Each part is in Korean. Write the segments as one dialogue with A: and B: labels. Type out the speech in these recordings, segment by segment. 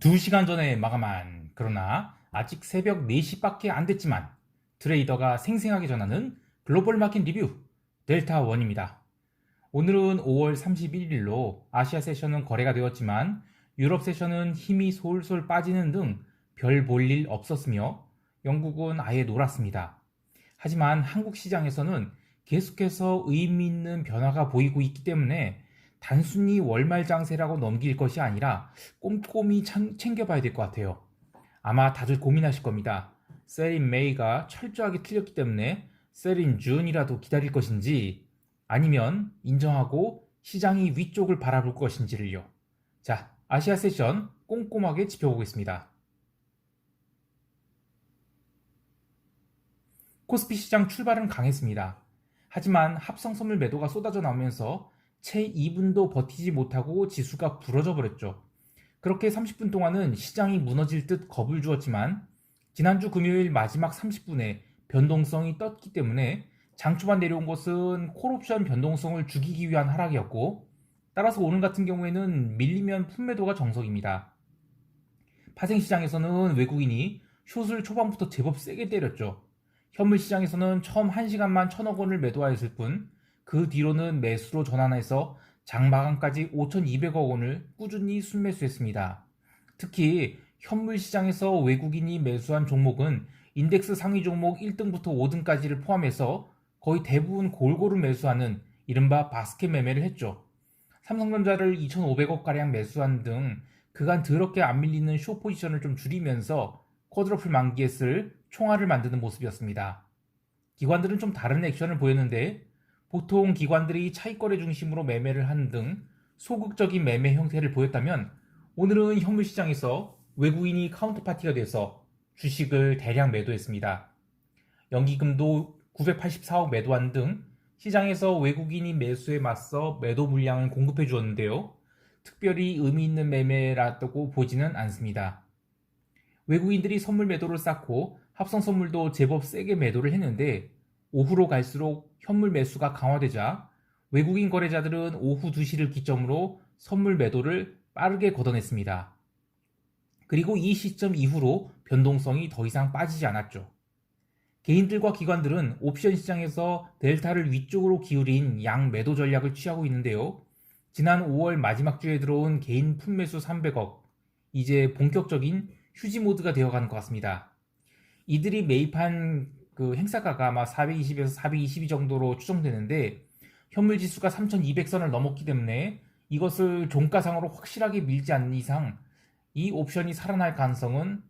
A: 2시간 전에 마감한, 그러나 아직 새벽 4시밖에 안 됐지만 트레이더가 생생하게 전하는 글로벌 마켓 리뷰 델타원입니다. 오늘은 5월 31일로 아시아 세션은 거래가 되었지만 유럽 세션은 힘이 솔솔 빠지는 등 별 볼 일 없었으며 영국은 아예 놀았습니다. 하지만 한국 시장에서는 계속해서 의미 있는 변화가 보이고 있기 때문에 단순히 월말 장세라고 넘길 것이 아니라 꼼꼼히 챙겨봐야 될 것 같아요. 아마 다들 고민하실 겁니다. 셀인 메이가 철저하게 틀렸기 때문에 셀인 준이라도 기다릴 것인지 아니면 인정하고 시장이 위쪽을 바라볼 것인지를요. 자, 아시아 세션 꼼꼼하게 짚어보겠습니다. 코스피 시장 출발은 강했습니다. 하지만 합성 선물 매도가 쏟아져 나오면서 채 2분도 버티지 못하고 지수가 부러져 버렸죠. 그렇게 30분 동안은 시장이 무너질 듯 겁을 주었지만 지난주 금요일 마지막 30분에 변동성이 떴기 때문에 장 초반 내려온 것은 콜옵션 변동성을 죽이기 위한 하락이었고, 따라서 오늘 같은 경우에는 밀리면 품매도가 정석입니다. 파생시장에서는 외국인이 숏을 초반부터 제법 세게 때렸죠. 현물시장에서는 처음 1시간만 1,000억 원을 매도하였을 뿐 그 뒤로는 매수로 전환해서 장마감까지 5,200억 원을 꾸준히 순매수했습니다. 특히 현물시장에서 외국인이 매수한 종목은 인덱스 상위 종목 1등부터 5등까지를 포함해서 거의 대부분 골고루 매수하는 이른바 바스켓 매매를 했죠. 삼성전자를 2,500억가량 매수한 등 그간 더럽게 안 밀리는 숏 포지션을 좀 줄이면서 쿼드러플 만기에 쓸 총알을 만드는 모습이었습니다. 기관들은 좀 다른 액션을 보였는데 보통 기관들이 차익거래 중심으로 매매를 하는 등 소극적인 매매 형태를 보였다면 오늘은 현물시장에서 외국인이 카운터파티가 돼서 주식을 대량 매도했습니다. 연기금도 984억 매도한 등 시장에서 외국인이 매수에 맞서 매도 물량을 공급해 주었는데요. 특별히 의미 있는 매매라고 보지는 않습니다. 외국인들이 선물 매도를 쌓고 합성 선물도 제법 세게 매도를 했는데 오후로 갈수록 현물 매수가 강화되자 외국인 거래자들은 오후 2시를 기점으로 선물 매도를 빠르게 걷어냈습니다. 그리고 이 시점 이후로 변동성이 더 이상 빠지지 않았죠. 개인들과 기관들은 옵션 시장에서 델타를 위쪽으로 기울인 양 매도 전략을 취하고 있는데요. 지난 5월 마지막 주에 들어온 개인 품매수 300억, 이제 본격적인 휴지 모드가 되어가는 것 같습니다. 이들이 매입한 그 행사가가 아마 420에서 422 정도로 추정되는데 현물 지수가 3200선을 넘었기 때문에 이것을 종가상으로 확실하게 밀지 않는 이상 이 옵션이 살아날 가능성은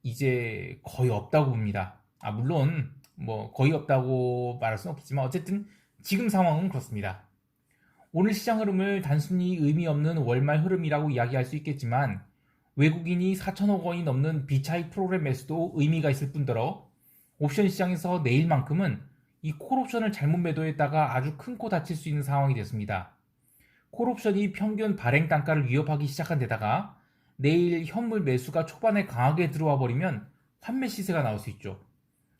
A: 이제 거의 없다고 봅니다. 물론 뭐 거의 없다고 말할 수는 없겠지만 어쨌든 지금 상황은 그렇습니다. 오늘 시장 흐름을 단순히 의미 없는 월말 흐름이라고 이야기할 수 있겠지만 외국인이 4천억 원이 넘는 비차익 프로그램 매수도 의미가 있을 뿐더러 옵션 시장에서 내일만큼은 이 콜옵션을 잘못 매도했다가 아주 큰 코 다칠 수 있는 상황이 됐습니다. 콜옵션이 평균 발행 단가를 위협하기 시작한 데다가 내일 현물 매수가 초반에 강하게 들어와 버리면 환매 시세가 나올 수 있죠.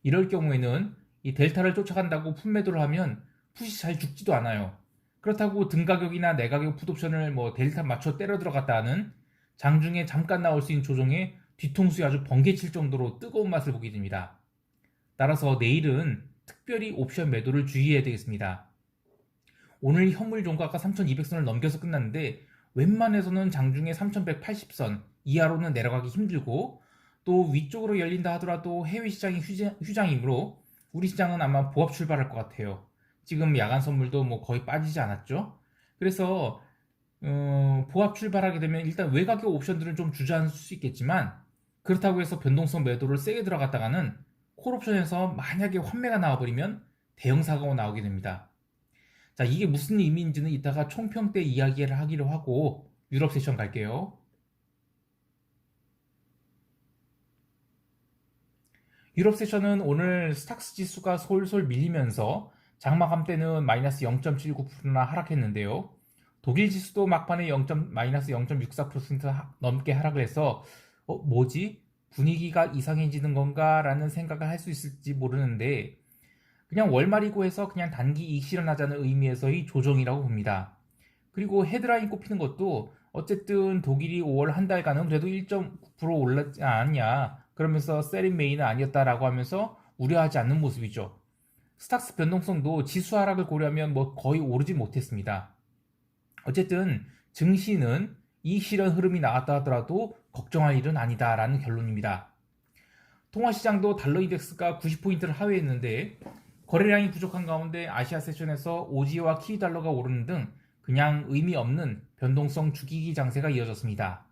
A: 이럴 경우에는 이 델타를 쫓아간다고 풋매도를 하면 풋이 잘 죽지도 않아요. 그렇다고 등가격이나 내가격 풋옵션을 뭐 델타 맞춰 때려 들어갔다 하는 장중에 잠깐 나올 수 있는 조정에 뒤통수에 아주 번개칠 정도로 뜨거운 맛을 보게 됩니다. 따라서 내일은 특별히 옵션 매도를 주의해야 되겠습니다. 오늘 현물 종가가 3200선을 넘겨서 끝났는데 웬만해서는 장중에 3180선 이하로는 내려가기 힘들고 또 위쪽으로 열린다 하더라도 해외 시장이 휴장이므로 우리 시장은 아마 보합 출발할 것 같아요. 지금 야간 선물도 뭐 거의 빠지지 않았죠. 그래서 보합 출발하게 되면 일단 외곽의 옵션들은 좀 주저앉을 수 있겠지만 그렇다고 해서 변동성 매도를 세게 들어갔다가는 콜옵션에서 만약에 환매가 나와버리면 대형 사고가 나오게 됩니다. 자, 이게 무슨 의미인지는 이따가 총평 때 이야기를 하기로 하고 유럽 세션 갈게요. 유럽 세션은 오늘 스탁스 지수가 솔솔 밀리면서 장마감 때는 마이너스 0.79%나 하락했는데요. 독일 지수도 막판에 마이너스 0.64% 넘게 하락을 해서 뭐지? 분위기가 이상해지는 건가? 라는 생각을 할 수 있을지 모르는데 그냥 월말이고 해서 그냥 단기 이익 실현하자는 의미에서의 조정이라고 봅니다. 그리고 헤드라인 꼽히는 것도 어쨌든 독일이 5월 한 달간은 그래도 1.9% 올랐지 않았냐. 그러면서 세린 메인은 아니었다라고 하면서 우려하지 않는 모습이죠. 스탁스 변동성도 지수 하락을 고려하면 뭐 거의 오르지 못했습니다. 어쨌든 증시는 이 실현 흐름이 나왔다 하더라도 걱정할 일은 아니다라는 결론입니다. 통화시장도 달러 인덱스가 90포인트를 하회했는데 거래량이 부족한 가운데 아시아 세션에서 오지와 키달러가 오르는 등 그냥 의미 없는 변동성 죽이기 장세가 이어졌습니다.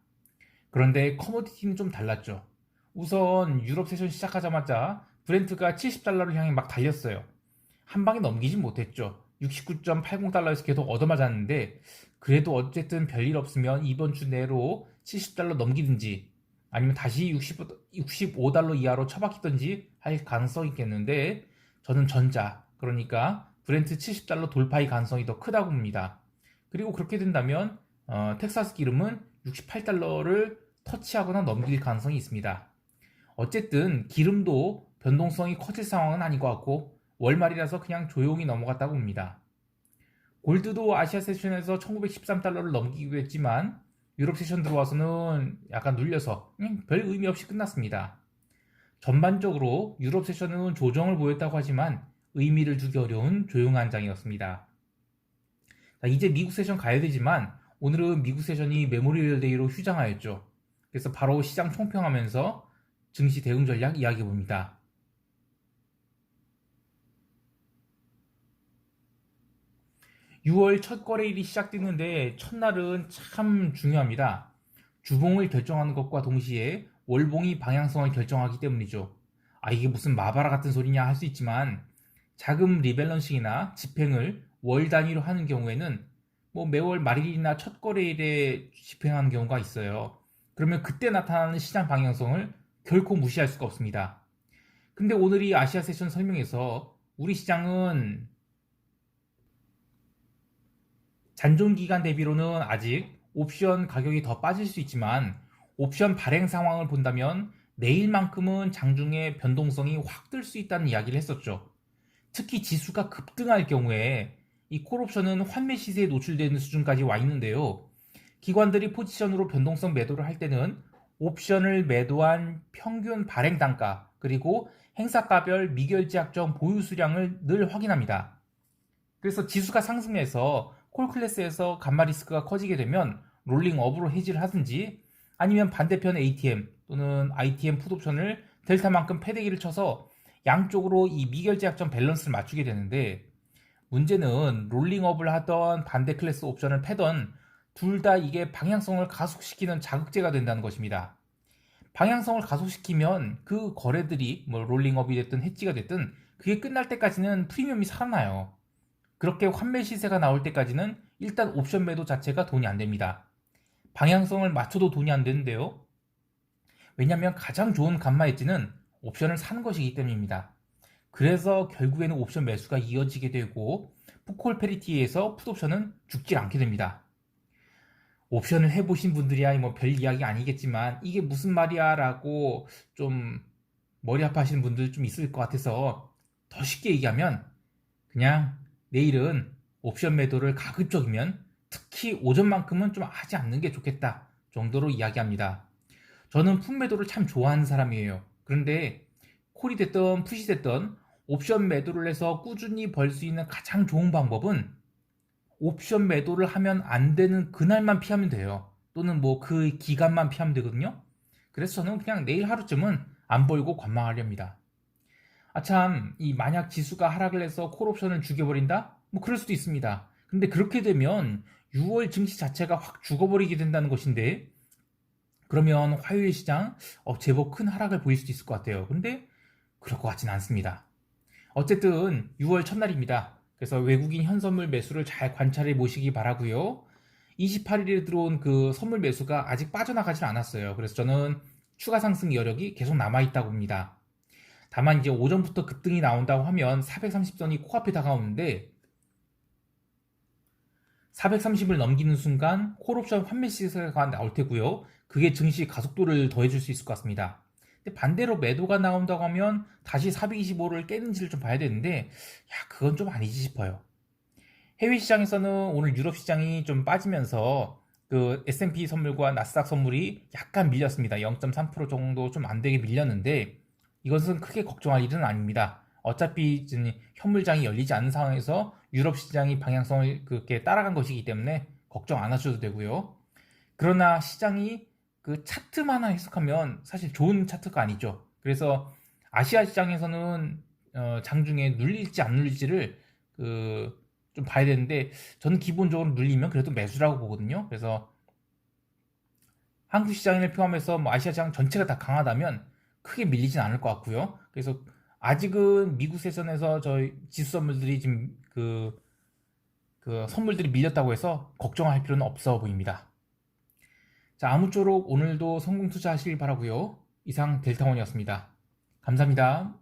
A: 그런데 커머디티는 좀 달랐죠. 우선 유럽 세션 시작하자마자 브렌트가 70달러를 향해 막 달렸어요. 한 방에 넘기진 못했죠. 69.80달러에서 계속 얻어맞았는데 그래도 어쨌든 별일 없으면 이번 주 내로 70달러 넘기든지 아니면 다시 65달러 이하로 처박히든지 할 가능성이 있겠는데 저는 전자, 그러니까 브렌트 70달러 돌파의 가능성이 더 크다고 봅니다. 그리고 그렇게 된다면 텍사스 기름은 68달러를 터치하거나 넘길 가능성이 있습니다. 어쨌든 기름도 변동성이 커질 상황은 아닌 것 같고 월말이라서 그냥 조용히 넘어갔다고 봅니다. 골드도 아시아 세션에서 1913달러를 넘기기도 했지만 유럽 세션 들어와서는 약간 눌려서 별 의미 없이 끝났습니다. 전반적으로 유럽 세션은 조정을 보였다고 하지만 의미를 두기 어려운 조용한 장이었습니다. 자, 이제 미국 세션 가야 되지만 오늘은 미국 세션이 메모리얼 데이로 휴장하였죠. 그래서 바로 시장 총평하면서 증시 대응 전략 이야기해 봅니다. 6월 첫 거래일이 시작됐는데 첫날은 참 중요합니다. 주봉을 결정하는 것과 동시에 월봉이 방향성을 결정하기 때문이죠. 이게 무슨 마바라 같은 소리냐 할 수 있지만 자금 리밸런싱이나 집행을 월 단위로 하는 경우에는 뭐 매월 말일이나 첫 거래일에 집행하는 경우가 있어요. 그러면 그때 나타나는 시장 방향성을 결코 무시할 수가 없습니다. 근데 오늘 이 아시아 세션 설명에서 우리 시장은 잔존 기간 대비로는 아직 옵션 가격이 더 빠질 수 있지만 옵션 발행 상황을 본다면 내일만큼은 장중에 변동성이 확 뜰 수 있다는 이야기를 했었죠. 특히 지수가 급등할 경우에 이 콜옵션은 환매 시세에 노출되는 수준까지 와 있는데요. 기관들이 포지션으로 변동성 매도를 할 때는 옵션을 매도한 평균 발행 단가 그리고 행사가별 미결제 약정 보유 수량을 늘 확인합니다. 그래서 지수가 상승해서 콜 클래스에서 감마 리스크가 커지게 되면 롤링업으로 해지를 하든지 아니면 반대편 ATM 또는 ITM 풋옵션을 델타만큼 패대기를 쳐서 양쪽으로 이 미결제 약정 밸런스를 맞추게 되는데 문제는 롤링업을 하던 반대 클래스 옵션을 패던 둘 다 이게 방향성을 가속시키는 자극제가 된다는 것입니다. 방향성을 가속시키면 그 거래들이 뭐 롤링업이 됐든 해지가 됐든 그게 끝날 때까지는 프리미엄이 살아나요. 그렇게 환매 시세가 나올 때까지는 일단 옵션 매도 자체가 돈이 안 됩니다. 방향성을 맞춰도 돈이 안 되는데요. 왜냐하면 가장 좋은 감마 엣지는 옵션을 사는 것이기 때문입니다. 그래서 결국에는 옵션 매수가 이어지게 되고 풋콜 페리티에서 풋옵션은 죽질 않게 됩니다. 옵션을 해보신 분들이야 뭐 별 이야기 아니겠지만 이게 무슨 말이야 라고 좀 머리 아파하시는 분들 좀 있을 것 같아서 더 쉽게 얘기하면 그냥 내일은 옵션 매도를 가급적이면 특히 오전만큼은 좀 하지 않는 게 좋겠다 정도로 이야기합니다. 저는 풋 매도를 참 좋아하는 사람이에요. 그런데 콜이 됐던 풋이 됐던 옵션 매도를 해서 꾸준히 벌 수 있는 가장 좋은 방법은 옵션 매도를 하면 안 되는 그날만 피하면 돼요. 또는 뭐 그 기간만 피하면 되거든요. 그래서 저는 그냥 내일 하루쯤은 안 벌고 관망하렵니다. 참, 이 만약 지수가 하락을 해서 콜옵션을 죽여버린다? 뭐 그럴 수도 있습니다. 근데 그렇게 되면 6월 증시 자체가 확 죽어버리게 된다는 것인데 그러면 화요일 시장 제법 큰 하락을 보일 수도 있을 것 같아요. 근데 그럴 것 같진 않습니다. 어쨌든 6월 첫날입니다. 그래서 외국인 현선물 매수를 잘 관찰해 보시기 바라고요. 28일에 들어온 그 선물 매수가 아직 빠져나가질 않았어요. 그래서 저는 추가 상승 여력이 계속 남아있다고 봅니다. 다만 이제 오전부터 급등이 나온다고 하면 430선이 코앞에 다가오는데 430을 넘기는 순간 콜옵션 환매 시세가 나올 테고요. 그게 증시 가속도를 더해줄 수 있을 것 같습니다. 근데 반대로 매도가 나온다고 하면 다시 425를 깨는지를 좀 봐야 되는데 그건 좀 아니지 싶어요. 해외 시장에서는 오늘 유럽 시장이 좀 빠지면서 그 S&P 선물과 나스닥 선물이 약간 밀렸습니다. 0.3% 정도 좀 안 되게 밀렸는데 이것은 크게 걱정할 일은 아닙니다. 어차피 현물장이 열리지 않는 상황에서 유럽 시장이 방향성을 그렇게 따라간 것이기 때문에 걱정 안 하셔도 되고요. 그러나 시장이 그 차트만 해석하면 사실 좋은 차트가 아니죠. 그래서 아시아 시장에서는 장중에 눌릴지 안 눌릴지를 좀 봐야 되는데 저는 기본적으로 눌리면 그래도 매수라고 보거든요. 그래서 한국 시장을 포함해서 뭐 아시아 시장 전체가 다 강하다면 크게 밀리진 않을 것 같고요. 그래서 아직은 미국 세선에서 저희 지수 선물들이 지금 그 선물들이 밀렸다고 해서 걱정할 필요는 없어 보입니다. 자, 아무쪼록 오늘도 성공 투자하시길 바라고요. 이상 델타원이었습니다. 감사합니다.